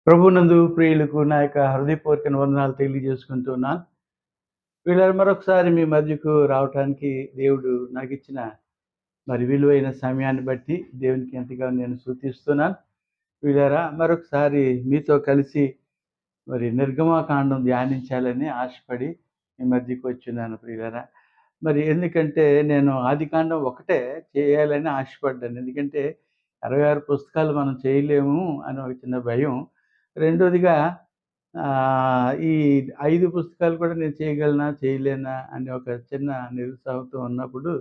ప్రభునందు ప్రియులకు నా యొక్క హృదయపూర్వక వందనాలు తెలియజేసుకుంటున్నాను. వీళ్ళ మరొకసారి మీ మధ్యకు రావటానికి దేవుడు నాకిచ్చిన విలువైన సమయాన్ని బట్టి దేవునికి ఎంతగానో నేను స్తుతిస్తున్నాను. వీళ్ళారా మరొకసారి మీతో కలిసి నిర్గమకాండం ధ్యానించాలని ఆశపడి మీ మధ్యకు వచ్చున్నాను ప్రియులారా. ఎందుకంటే నేను ఆదికాండం ఒకటే చేయాలని ఆశపడ్డాను. ఎందుకంటే 66 పుస్తకాలు మనం చేయలేము అని ఒక చిన్న భయం. రెండోదిగా ఈ 5 పుస్తకాలు కూడా నేను చేయగలనా? చేయలేనా? అని ఒక చిన్న నిరుత్సాహంతో ఉన్నప్పుడు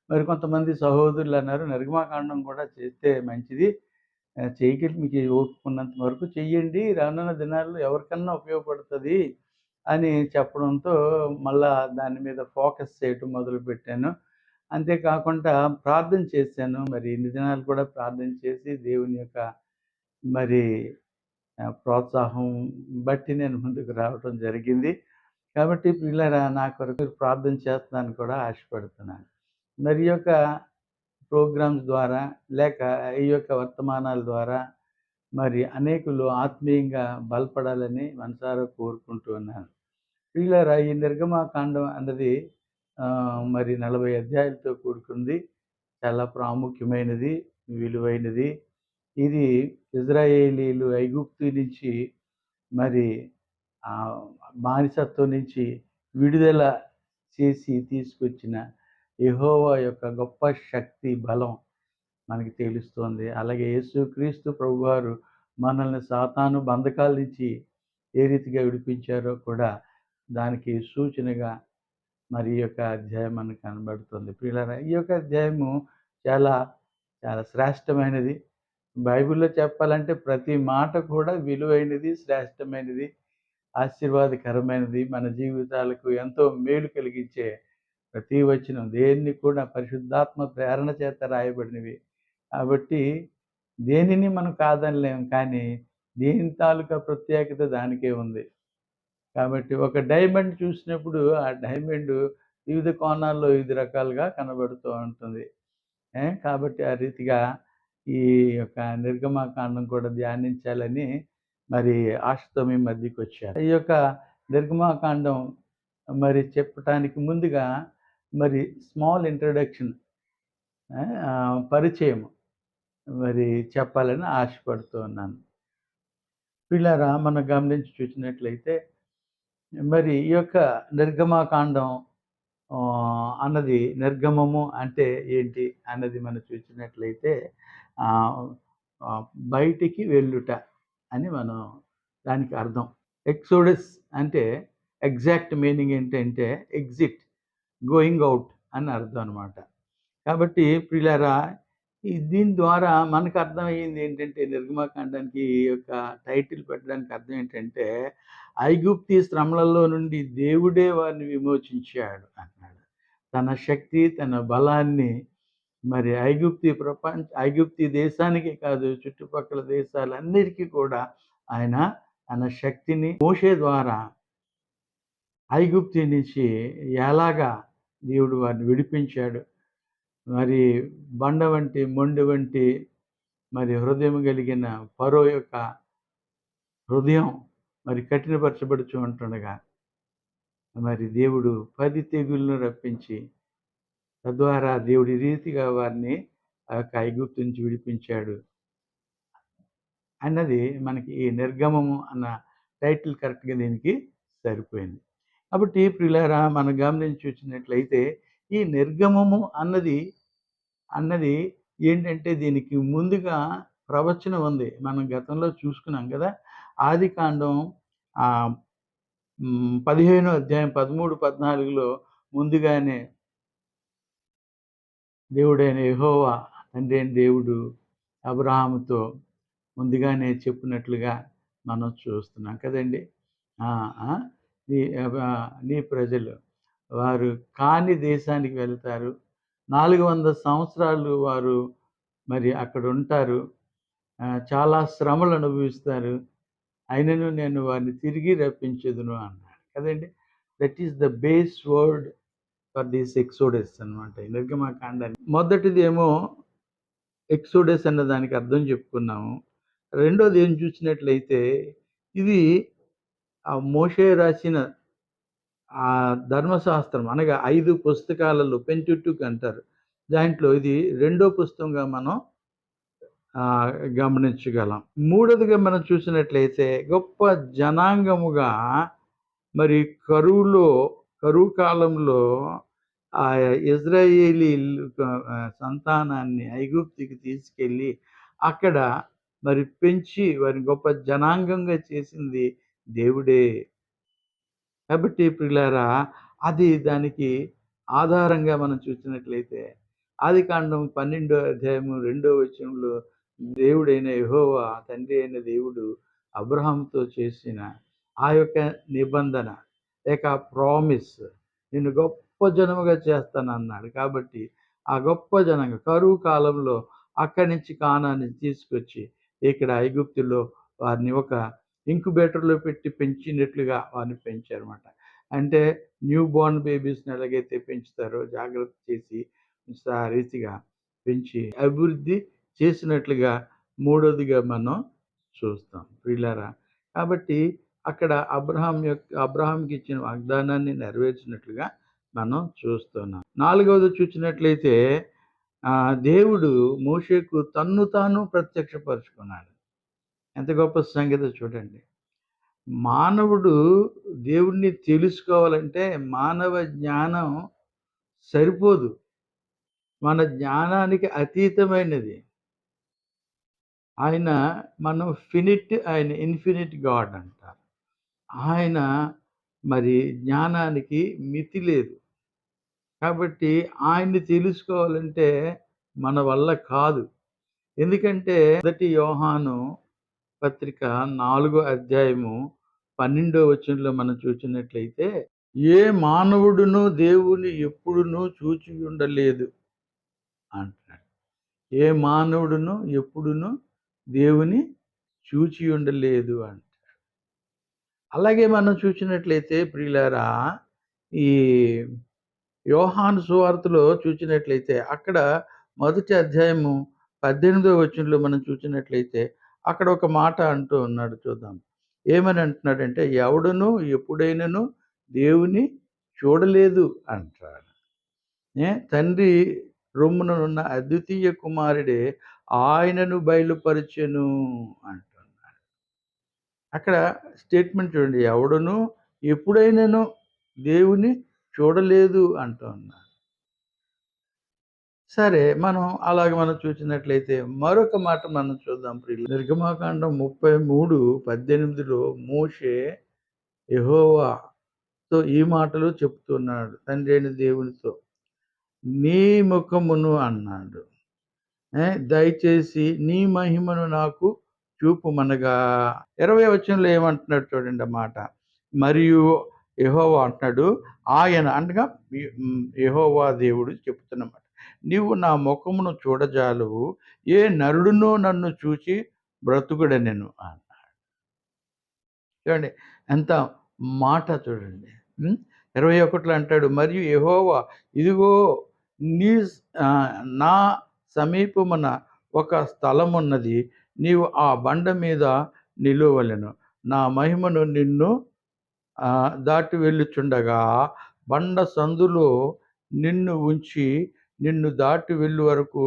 కొంతమంది సహోదరులన్నారు, "నిర్గమకాండం కూడా చేస్తే మంచిది. మీకు ఓపిక ఉన్నంత వరకు చెయ్యండి. రానున్న దినాల్లో ఎవరికన్నా ఉపయోగపడుతది" అని చెప్పడంతో మళ్ళా దాని మీద ఫోకస్ చేయటం మొదలుపెట్టాను. అంతేకాకుండా ప్రార్థన చేశాను. ఇన్ని దినాలు కూడా ప్రార్థన చేసి దేవుని యొక్క మరి ప్రోత్సాహం బట్టి నేను ముందుకు రావటం జరిగింది. కాబట్టి ప్రియులారా, నా కొరకు ప్రార్థన చేస్తున్నానని కూడా ఆశపడుతున్నాను. ఈ యొక్క ప్రోగ్రామ్స్ ద్వారా లేక ఈ యొక్క వర్తమానాల ద్వారా అనేకులు ఆత్మీయంగా బలపడాలని మనసారా కోరుకుంటూ ఉన్నాను. ప్రియులారా, ఈ నిర్గమకాండం అన్నది 40 అధ్యాయాలతో కూడుకుంది. చాలా ప్రాముఖ్యమైనది, విలువైనది. ఇది ఇజ్రాయేలీలు ఐగుప్తు నుంచి బానిసత్వం నుంచి విడుదల చేసి తీసుకొచ్చిన యెహోవా యొక్క గొప్ప శక్తి, బలం మనకి తెలుస్తోంది. అలాగే యేసుక్రీస్తు ప్రభువారు మనల్ని సాతాను బంధకాల నుంచి ఏ రీతిగా విడిపించారో కూడా దానికి సూచనగా ఈ యొక్క అధ్యాయం మనకు కనబడుతుంది. ప్రియులారా, ఈ యొక్క అధ్యాయము చాలా చాలా శ్రేష్టమైనది. బైబిల్‌లో చెప్పాలంటే ప్రతి మాట కూడా విలువైనది, శ్రేష్టమైనది, ఆశీర్వాదకరమైనది. మన జీవితాలకు ఎంతో మేలు కలిగించే ప్రతి వచనం దేన్ని కూడా పరిశుద్ధాత్మ ప్రేరణ చేత రాయబడినవి. కాబట్టి దేనిని మనం కాదనలేము. కానీ దేని తాలూకా ప్రత్యేకత దానికే ఉంది. కాబట్టి ఒక డైమండ్ చూసినప్పుడు ఆ డైమండ్ వివిధ కోణాల్లో వివిధ రకాలుగా కనబడుతూ ఉంటుంది. కాబట్టి ఆ రీతిగా ఈ యొక్క నిర్గమకాండం కూడా ధ్యానించాలని ఆశతో మీ మధ్యకొచ్చాను. ఈ యొక్క నిర్గమకాండం చెప్పటానికి ముందుగా స్మాల్ ఇంట్రడక్షన్, పరిచయం చెప్పాలని ఆశపడుతూ ఉన్నాను. పిల్లారా, మనం గమనించి చూసినట్లయితే ఈ యొక్క నిర్గమకాండం అన్నది, నిర్గమము అంటే ఏంటి అన్నది మనం చూసినట్లయితే బయటికి వెళ్ళుట అని మనం దానికి అర్థం. ఎక్సోడస్ అంటే ఎగ్జాక్ట్ మీనింగ్ ఏంటంటే ఎగ్జిట్, గోయింగ్ అవుట్ అని అర్థం అనమాట. కాబట్టి ప్రియులారా, దీని ద్వారా మనకు అర్థమయ్యింది ఏంటంటే, నిర్గమకాండానికి ఈ యొక్క టైటిల్ పెట్టడానికి అర్థం ఏంటంటే, ఐగుప్తీ శ్రమలలో నుండి దేవుడే వారిని విమోచించాడు అన్నాడు. తన శక్తి, తన బలాన్ని ఐగుప్తీ దేశానికి కాదు, చుట్టుపక్కల దేశాలన్నిటికీ కూడా ఆయన తన శక్తిని మోషే ద్వారా ఐగుప్తీ నుంచి ఎలాగా దేవుడు వారిని విడిపించాడు. బండ వంటి, మొండి వంటి హృదయం కలిగిన ఫరో యొక్క హృదయం కఠినపరచబడుచు ఉంటుండగా దేవుడు 10 తెగుళ్ళను రప్పించి తద్వారా దేవుడి రీతిగా వారిని ఆ యొక్క ఐగుప్తు నుంచి విడిపించాడు అన్నది మనకి ఈ నిర్గమము అన్న టైటిల్ కరెక్ట్గా దీనికి సరిపోయింది. కాబట్టి ప్రియులారా, మనం గమనించి చూసినట్లయితే ఈ నిర్గమము అన్నది ఏంటంటే, దీనికి ముందుగా ప్రవచనం ఉంది. మనం గతంలో చూసుకున్నాం కదా. ఆదికాండం 15వ అధ్యాయం 13, 14లో ముందుగానే దేవుడైన యెహోవా, తండ్రి అయిన దేవుడు అబ్రహాముతో ముందుగానే చెప్పినట్లుగా మనం చూస్తున్నాం కదండి. నీ ప్రజలు వారు కాని దేశానికి వెళ్తారు, 400 సంవత్సరాలు వారు అక్కడ ఉంటారు, చాలా శ్రమలు అనుభవిస్తారు, అయినను నేను వారిని తిరిగి రప్పించెదను అన్నాడు కదండి. That is the base word for this exodus అనమాట, నిర్గమకాండాన్ని. మొదటిది ఏమో ఎక్సోడస్ అన్న దానికి అర్థం చెప్పుకున్నాము. రెండోది ఏం చూసినట్లయితే ఇది మోషే రాసిన ధర్మశాస్త్రం అనగా 5 పుస్తకాలలో పెంటుటుక్ అంటారు. దాంట్లో ఇది రెండో పుస్తకంగా మనం గమనించగలం. మూడోదిగా మనం చూసినట్లయితే గొప్ప జనాంగముగా మరి కరువు కాలంలో ఇజ్రాయేలీలు సంతానాన్ని ఐగుప్తుకి తీసుకెళ్ళి అక్కడ మరి పెంచి వారిని గొప్ప జనాంగంగా చేసింది దేవుడే. కాబట్టి ప్రియులారా, అది దానికి ఆధారంగా మనం చూసినట్లయితే ఆదికాండం 12వ అధ్యాయము 2వ వచనంలో దేవుడైన యెహోవా తండ్రి అయిన దేవుడు అబ్రహాముతో చేసిన ఆ యొక్క నిబంధన లేక ప్రామిస్, నిన్ను గొప్ప జనముగా చేస్తానన్నాడు. కాబట్టి ఆ గొప్ప జనంగా కరువు కాలంలో అక్కడి నుంచి కానాన్ని తీసుకొచ్చి ఇక్కడ ఐగుప్తులో వారిని ఒక ఇంక్యుబేటర్‌లో పెట్టి పెంచినట్లుగా వారిని పెంచారన్నమాట. అంటే న్యూ బోర్న్ బేబీస్‌ని ఎలాగైతే పెంచుతారో జాగ్రత్త చేసి ఆ రీతిగా పెంచి అభివృద్ధి చేసినట్లుగా మూడోదిగా మనం చూస్తాం ప్రియులారా. కాబట్టి అక్కడ అబ్రహాంకి ఇచ్చిన వాగ్దానాన్ని నెరవేర్చినట్లుగా మనం చూస్తున్నాం. నాలుగవది చూసినట్లయితే దేవుడు మోషేకు తన్ను తాను ప్రత్యక్షపరుచుకున్నాడు. ఎంత గొప్ప సంగతో చూడండి. మానవుడు దేవుణ్ణి తెలుసుకోవాలంటే మానవ జ్ఞానం సరిపోదు. మన జ్ఞానానికి అతీతమైనది. ఆయన ఇన్ఫినిట్ గాడ్ అంటారు. ఆయన మరి జ్ఞానానికి మితి లేదు. కాబట్టి ఆయన్ని తెలుసుకోవాలంటే మన వల్ల కాదు. ఎందుకంటే మొదటి యోహాను పత్రిక 4వ అధ్యాయము 12వ వచనంలో మనం చూసినట్లయితే, ఏ మానవుడును దేవుని ఎప్పుడునూ చూచి ఉండలేదు అంటాడు. ఏ మానవుడును ఎప్పుడును దేవుని చూచి ఉండలేదు అంటాడు. అలాగే మనం చూసినట్లయితే ప్రియులారా, ఈ యోహాను సువార్తలో చూసినట్లయితే అక్కడ మొదటి అధ్యాయము 18వ వచనంలో మనం చూసినట్లయితే అక్కడ ఒక మాట అంటూ ఉన్నాడు. చూద్దాం. ఏమని అంటున్నాడంటే, ఎవడును ఎప్పుడైనను దేవుని చూడలేదు అంటాడు. తండ్రి రొమ్మున అద్వితీయ కుమారుడే ఆయనను బయలుపరచెను అంటున్నాడు. అక్కడ స్టేట్మెంట్ చూడండి, ఎవడును ఎప్పుడైనాను దేవుని చూడలేదు అంటున్నాడు. సరే, మనం చూసినట్లయితే మరొక మాట మనం చూద్దాం ప్రియులారా. నిర్గమాకాండం 33:18లో మోషే యెహోవాతో ఈ మాటలు చెప్తున్నాడు తండ్రి అయిన దేవునితో. నీ ముఖమును అన్నాడు, దయచేసి నీ మహిమను నాకు చూపుమనగా. 20వ వచనంలో ఏమంటున్నాడు చూడండి ఆ మాట. మరియు యెహోవా అంటున్నాడు, ఆయన అనగా యెహోవా దేవుడు చెప్తున్నమాట, నీవు నా ముఖమును చూడజాలవు, ఏ నరుడునో నన్ను చూచి బ్రతుకుడనెను అన్నాడు. చూడండి ఎంత మాట చూడండి. 21లో అంటాడు, మరియు యెహోవా ఇదిగో నా సమీపమున ఒక స్థలమున్నది, నీవు ఆ బండ మీద నిలువవలెను, నా మహిమను నిన్ను దాటి వెళ్ళుచుండగా బండ సందులో నిన్ను ఉంచి నిన్ను దాటి వెళ్ళు వరకు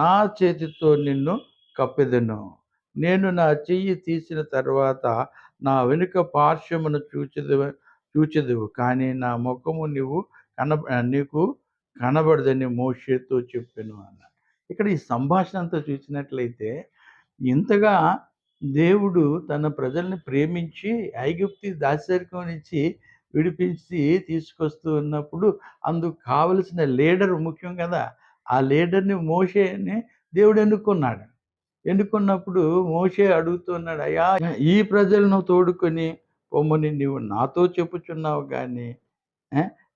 నా చేతితో నిన్ను కప్పెదను. నేను నా చెయ్యి తీసిన తర్వాత నా వెనుక పార్శ్వమును చూచెదవు, కానీ నా ముఖము నీకు కనబడదని మోషేతో చెప్పెను అన్నాడు. ఇక్కడ ఈ సంభాషణ అంతా చూసినట్లయితే ఇంతగా దేవుడు తన ప్రజల్ని ప్రేమించి ఐగుప్తు దాస్యరికం నుంచి విడిపించి తీసుకొస్తూ ఉన్నప్పుడు అందుకు కావలసిన లీడర్ ముఖ్యం కదా. ఆ లీడర్ని మోషేని దేవుడు ఎన్నుకున్నప్పుడు మోషే అడుగుతున్నాడు, అయ్యా ఈ ప్రజలను తోడుకొని పొమ్మని నీవు నాతో చెప్పుచున్నావు కానీ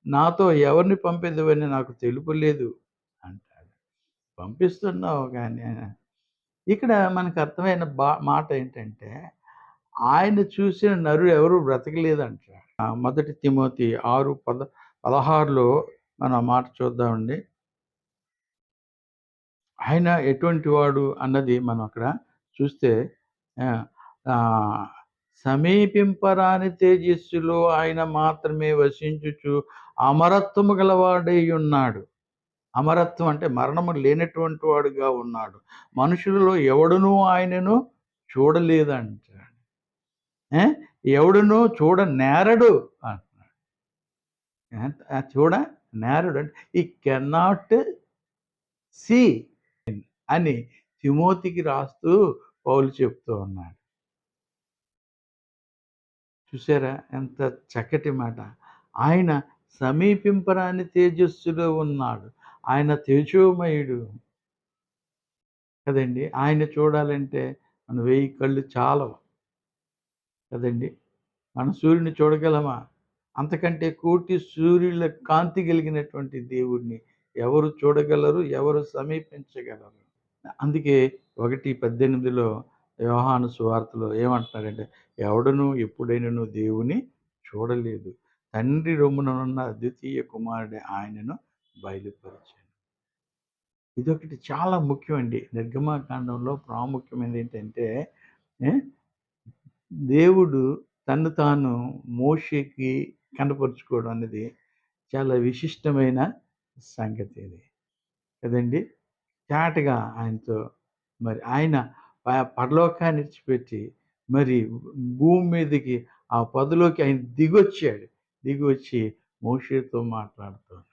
నాతో ఎవరిని పంపేదవని నాకు తెలుపలేదు అంటాడు. పంపిస్తున్నావు కానీ. ఇక్కడ మనకు అర్థమైన మాట ఏంటంటే, ఆయన చూసిన నరుడు ఎవరు బ్రతకలేదంటాడు. మొదటి తిమోతి 6:16లో మనం ఆ మాట చూద్దామండి. ఆయన ఎటువంటి వాడు అన్నది మనం అక్కడ చూస్తే ఆ, ఆ, సమీపింపరాని తేజస్సులో ఆయన మాత్రమే వసించుచు అమరత్వము గలవాడై ఉన్నాడు. అమరత్వం అంటే మరణము లేనటువంటి వాడుగా ఉన్నాడు. మనుషులలో ఎవడునూ ఆయనను చూడలేదంటాడు. ఏ? ఎవడునూ చూడనేరడు అంటున్నాడు. చూడ నేరడు అంటే ఈ కెనాట్ సీ అని తిమోతికి రాస్తూ పౌలు చెప్తూ ఉన్నాడు. చూసారా ఎంత చక్కటి మాట. ఆయన సమీపింపరాని తేజస్సులో ఉన్నాడు. ఆయన తేజోమయుడు కదండి. ఆయన చూడాలంటే మన 1000 కళ్ళు చాలవు కదండి. మనం సూర్యుని చూడగలమా? అంతకంటే కోటి సూర్యుల కాంతి కలిగినటువంటి దేవుడిని ఎవరు చూడగలరు? ఎవరు సమీపించగలరు? అందుకే 1:18 యోహాను సువార్తలో ఏమంటున్నారంటే, ఎవడునూ ఎప్పుడైనను దేవుని చూడలేదు. తండ్రి రొమ్ముననున్న అద్వితీయ కుమారుడే ఆయనను బయలుపరిచాను. ఇదొకటి చాలా ముఖ్యమండి. నిర్గమకాండంలో ప్రాముఖ్యమైనది ఏంటంటే, ఏ దేవుడు తన్ను తాను మోషేకి కనపరుచుకోవడం అనేది చాలా విశిష్టమైన సంగతి ఇది. కదండీ! చాటుగా ఆయనతో మరి ఆయన పరలోకాన్ని విడిచిపెట్టి మరి భూమి మీదకి ఆ పొదలోకి ఆయన దిగొచ్చాడు. దిగొచ్చి మోషేతో మాట్లాడుతున్నాడు.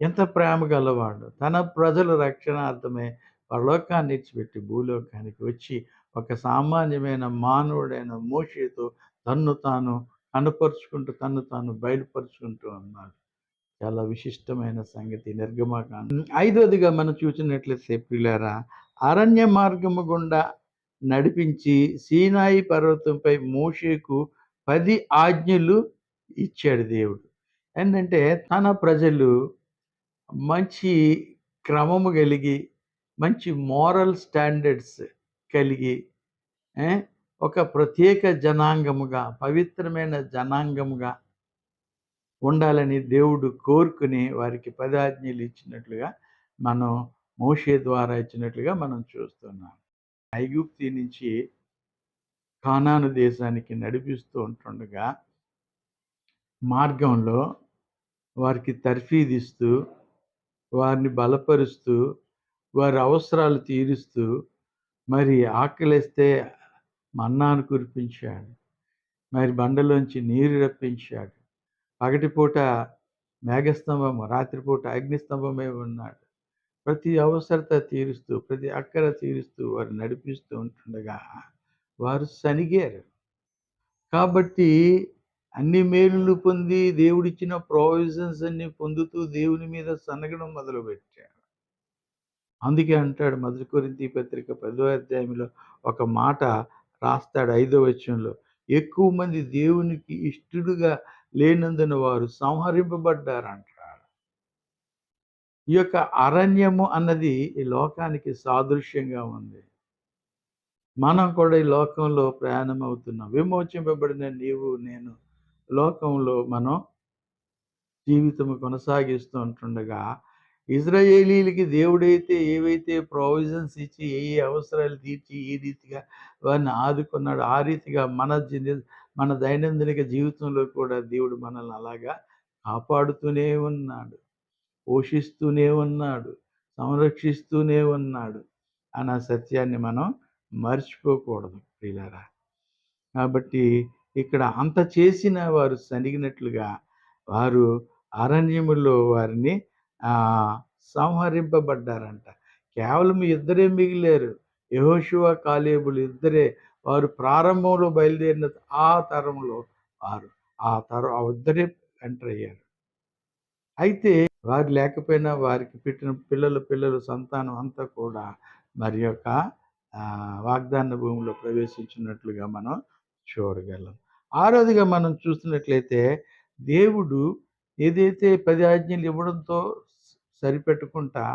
ఎంత ప్రేమ గలవాడు. తన ప్రజల రక్షణార్థమే పరలోకాన్ని విడిచిపెట్టి భూలోకానికి వచ్చి ఒక సామాన్యమైన మానవుడైన మోషేతో తన్ను తాను కనపరుచుకుంటూ తన్ను తాను బయలుపరుచుకుంటూ ఉన్నాడు. చాలా విశిష్టమైన సంగతి నిర్గమకాండం. ఐదవదిగా మనం చూసినట్లయితే ప్రియులారా, అరణ్య మార్గము గుండా నడిపించి సీనాయి పర్వతంపై మోషేకు 10 ఆజ్ఞలు ఇచ్చాడు దేవుడు. ఏంటంటే తన ప్రజలు మంచి క్రమము కలిగి, మంచి మోరల్ స్టాండర్డ్స్ కలిగి ఏ, ఒక ప్రత్యేక జనాంగముగా, పవిత్రమైన జనాంగముగా ఉండాలని దేవుడు కోరుకుని వారికి 10 ఆజ్ఞలు ఇచ్చినట్లుగా మనం మోషే ద్వారా ఇచ్చినట్లుగా మనం చూస్తున్నాం. ఐగుప్తు నుంచి కానాను దేశానికి నడిపిస్తూ ఉంటుండగా మార్గంలో వారికి తర్ఫీదిస్తూ, వారిని బలపరుస్తూ, వారి అవసరాలు తీరుస్తూ, మరి ఆకలేస్తే మన్నాను కురిపించాడు. మరి బండలోంచి నీరు రప్పించాడు. పగటిపూట మేఘస్తంభము, రాత్రిపూట అగ్నిస్తంభమై ఉన్నాడు. ప్రతి అవసరత తీరుస్తూ, ప్రతి అక్కర తీరుస్తూ వారు నడిపిస్తూ ఉంటుండగా వారు సనిగారు. కాబట్టి అన్ని మేలులు పొంది దేవుడిచ్చిన ప్రొవిజన్స్ అన్ని పొందుతూ దేవుని మీద సనగడం మొదలుపెట్టారు. అందుకే అంటాడు 1 కొరింథీ పత్రిక 10వ అధ్యాయంలో ఒక మాట రాస్తాడు 5వ వచనంలో, ఎక్కువ మంది దేవునికి ఇష్టడుగా లేనందున వారు సంహరింపబడ్డారంటాడు. ఈ యొక్క అరణ్యము అన్నది ఈ లోకానికి సాదృశ్యంగా ఉంది. మనం కూడా ఈ లోకంలో ప్రయాణం అవుతున్నాం. విమోచింపబడిన నీవు నేను లోకంలో మనం జీవితం కొనసాగిస్తూ ఉంటుండగా ఇజ్రాయేలీలకి దేవుడైతే ఏవైతే ప్రొవిజన్స్ ఇచ్చి ఏ అవసరాలు తీర్చి ఈ రీతిగా వారిని ఆదుకున్నాడు, ఆ రీతిగా మన దైనందిక జీవితంలో కూడా దేవుడు మనల్ని అలాగా కాపాడుతూనే ఉన్నాడు, పోషిస్తూనే ఉన్నాడు, సంరక్షిస్తూనే ఉన్నాడు అన్న సత్యాన్ని మనం మర్చిపోకూడదు ప్రియులారా. కాబట్టి ఇక్కడ అంత చేసిన వారు సనిగినట్లుగా వారు అరణ్యములో వారిని సంహరింపబడ్డారంట. కేవలం ఇద్దరే మిగిలారు, యెహోషువ కాలేబులు ఇద్దరే. వారు ప్రారంభంలో బయలుదేరిన ఆ తరంలో వారు ఆ ఇద్దరే ఎంటర్ అయ్యారు. అయితే వారు లేకపోయినా వారికి పెట్టిన పిల్లలు సంతానం అంతా కూడా మరి యొక్క వాగ్దాన భూమిలో ప్రవేశించినట్లుగా మనం చూడగలం. ఆరోదిగా మనం చూసినట్లయితే దేవుడు ఏదైతే 10 ఆజ్ఞలు ఇవ్వడంతో సరిపెట్టుకుంటా,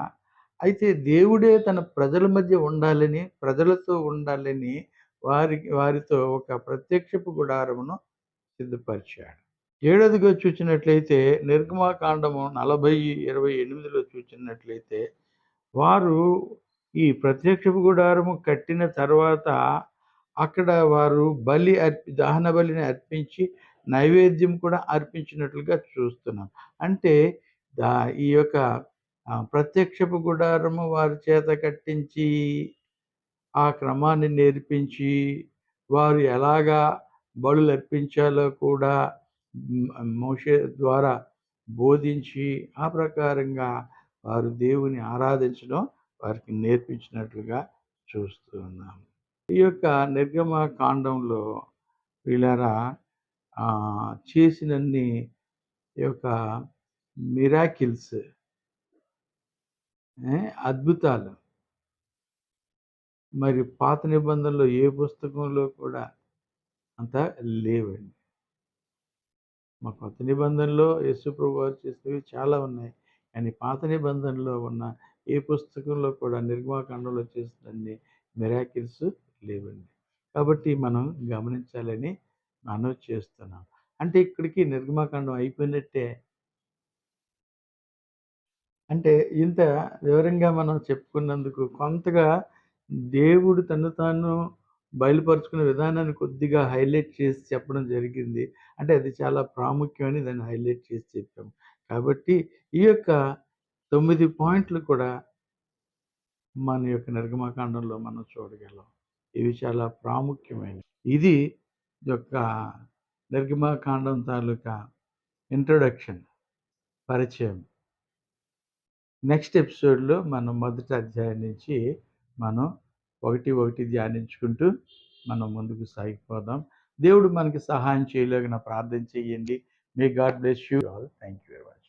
అయితే దేవుడే తన ప్రజల మధ్య ఉండాలని, ప్రజలతో ఉండాలని వారితో ఒక ప్రత్యక్షపు గుడారమును సిద్ధపరిచాడు. ఏడవదిగా చూసినట్లయితే నిర్గమకాండము 40:28లో చూసినట్లయితే వారు ఈ ప్రత్యక్షపు గుడారము కట్టిన తర్వాత అక్కడ వారు దహన బలిని అర్పించి నైవేద్యం కూడా అర్పించినట్లుగా చూస్తున్నాం. అంటే దా ఈ యొక్క ప్రత్యక్షపు గుడారము వారి చేత కట్టించి, ఆ క్రమాన్ని నేర్పించి, వారు ఎలాగా బలులర్పించాలో కూడా మోషే ద్వారా బోధించి, ఆ ప్రకారంగా వారు దేవుని ఆరాధించడం వారికి నేర్పించినట్లుగా చూస్తూ ఉన్నాం. ఈ యొక్క నిర్గమకాండంలో వీళ్ళారా చేసినన్ని ఈ యొక్క మిరాకిల్స్, అద్భుతాలు మరి పాత నిబంధనలో ఏ పుస్తకంలో కూడా అంత లేవండి. మా కొత్త నిబంధనలో యేసుప్రభు వారు చేసినవి చాలా ఉన్నాయి. కానీ పాత నిబంధనలో ఉన్న ఏ పుస్తకంలో కూడా నిర్గమకాండంలో చేసినన్ని మిరాకిల్స్ లేవండి. కాబట్టి మనం గమనించాలని మనవి చేస్తున్నాం. అంటే ఇక్కడికి నిర్గమకాండం అయిపోయినట్టే. అంటే ఇంత వివరంగా మనం చెప్పుకున్నందుకు కొంతగా దేవుడు తను తాను బయలుపరుచుకునే విధానాన్ని కొద్దిగా హైలైట్ చేసి చెప్పడం జరిగింది. అంటే అది చాలా ప్రాముఖ్యమని దాన్ని హైలైట్ చేసి చెప్పాము. కాబట్టి ఈ యొక్క 9 పాయింట్లు కూడా మన యొక్క నిర్గమకాండంలో మనం చూడగలం. ఇవి చాలా ప్రాముఖ్యమైనవి. ఇది యొక్క నిర్గమకాండం తాలూకా ఇంట్రొడక్షన్, పరిచయం. నెక్స్ట్ ఎపిసోడ్‌లో మనం మొదటి అధ్యాయం నుంచి మనం ఒకటి ధ్యానించుకుంటూ మనం ముందుకు సాగిపోదాం. దేవుడు మనకి సహాయం చేయలాగున ప్రార్థన చేయండి. May God bless you all. Thank you very much.